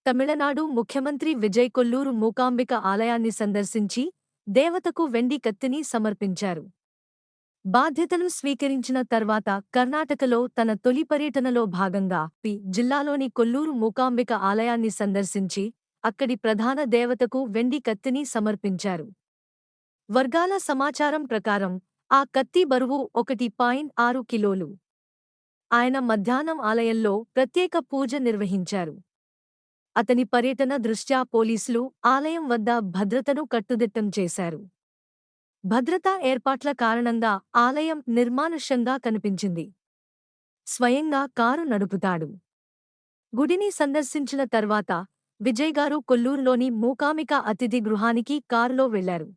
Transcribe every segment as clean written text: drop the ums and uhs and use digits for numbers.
తమిళనాడు ముఖ్యమంత్రి విజయ్ కొల్లూరు మూకాంబిక ఆలయాన్ని సందర్శించి దేవతకు వెండి కత్తిని సమర్పించారు. బాధ్యతలు స్వీకరించిన తర్వాత కర్ణాటకలో తన తొలి పర్యటనలో భాగంగా జిల్లాలోని కొల్లూరు మూకాంబిక ఆలయాన్ని సందర్శించి అక్కడి ప్రధాన దేవతకు వెండి కత్తిని సమర్పించారు. వర్గాల సమాచారం ప్రకారం ఆ కత్తి బరువు 1.6 కిలోలు. ఆయన మధ్యాహ్నం ఆలయంలో ప్రత్యేక పూజ నిర్వహించారు. అతని పర్యటన దృష్ట్యా పోలీసులు ఆలయం వద్ద భద్రతను కట్టుదిట్టం చేశారు. భద్రతా ఏర్పాట్ల కారణంగా ఆలయం నిర్మానుష్యంగా కనిపించింది. స్వయంగా కారు నడుపుతాడు. గుడిని సందర్శించిన తర్వాత విజయ్ గారు కొల్లూరులోని మూకాంబిక అతిథి గృహానికి కారులో వెళ్లారు.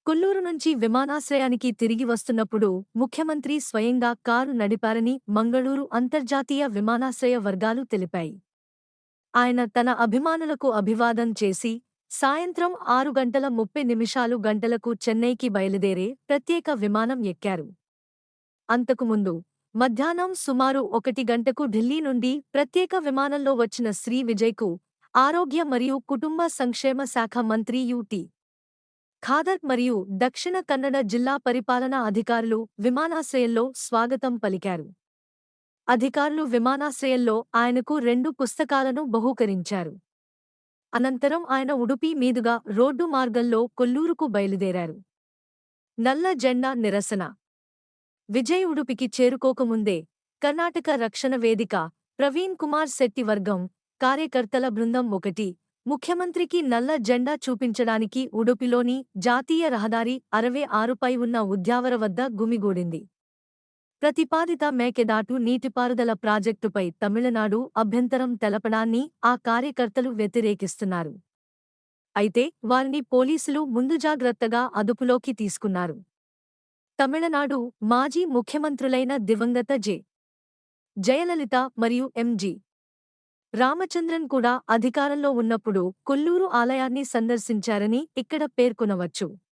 కొల్లూరు నుంచి విమానాశ్రయానికి తిరిగి వస్తున్నప్పుడు ముఖ్యమంత్రి స్వయంగా కారు నడిపారని మంగళూరు అంతర్జాతీయ విమానాశ్రయ వర్గాలు తెలిపాయి. ఆయన తన అభిమానులకు అభివాదం చేసి సాయంత్రం 6:30 గంటలకు చెన్నైకి బయలుదేరే ప్రత్యేక విమానం ఎక్కారు. అంతకుముందు మధ్యాహ్నం సుమారు 1 గంటకు ఢిల్లీ నుండి ప్రత్యేక విమానంలో వచ్చిన శ్రీ విజయ్కు ఆరోగ్య మరియు కుటుంబ సంక్షేమ శాఖ మంత్రి యుటి ఖాదర్ మరియు దక్షిణ కన్నడ జిల్లా పరిపాలనా అధికారులు విమానాశ్రయంలో స్వాగతం పలికారు. అధికారులు విమానాశ్రయంలో ఆయనకు 2 పుస్తకాలను బహూకరించారు. అనంతరం ఆయన ఉడుపి మీదుగా రోడ్డు మార్గంలో కొల్లూరుకు బయలుదేరారు. నల్ల జెండా నిరసన. విజయ్ ఉడుపికి చేరుకోకముందే కర్ణాటక రక్షణ వేదిక, ప్రవీణ్ కుమార్ శెట్టి వర్గం, కార్యకర్తల బృందం 1 ముఖ్యమంత్రికి నల్ల జెండా చూపించడానికి ఉడుపిలోని జాతీయ రహదారి 66పై ఉన్న ఉద్యావర వద్ద గుమిగూడింది. ప్రతిపాదిత మేకెదాటు నీటిపారుదల ప్రాజెక్టుపై తమిళనాడు అభ్యంతరం తెలపడాన్ని ఆ కార్యకర్తలు వ్యతిరేకిస్తున్నారు. అయితే వారిని పోలీసులు ముందుజాగ్రత్తగా అదుపులోకి తీసుకున్నారు. తమిళనాడు మాజీ ముఖ్యమంత్రులైన దివంగత జయలలిత మరియు ఎం.జి. రామచంద్రన్ కూడా అధికారంలో ఉన్నప్పుడు కొల్లూరు ఆలయాన్ని సందర్శించారని ఇక్కడ పేర్కొనవచ్చు.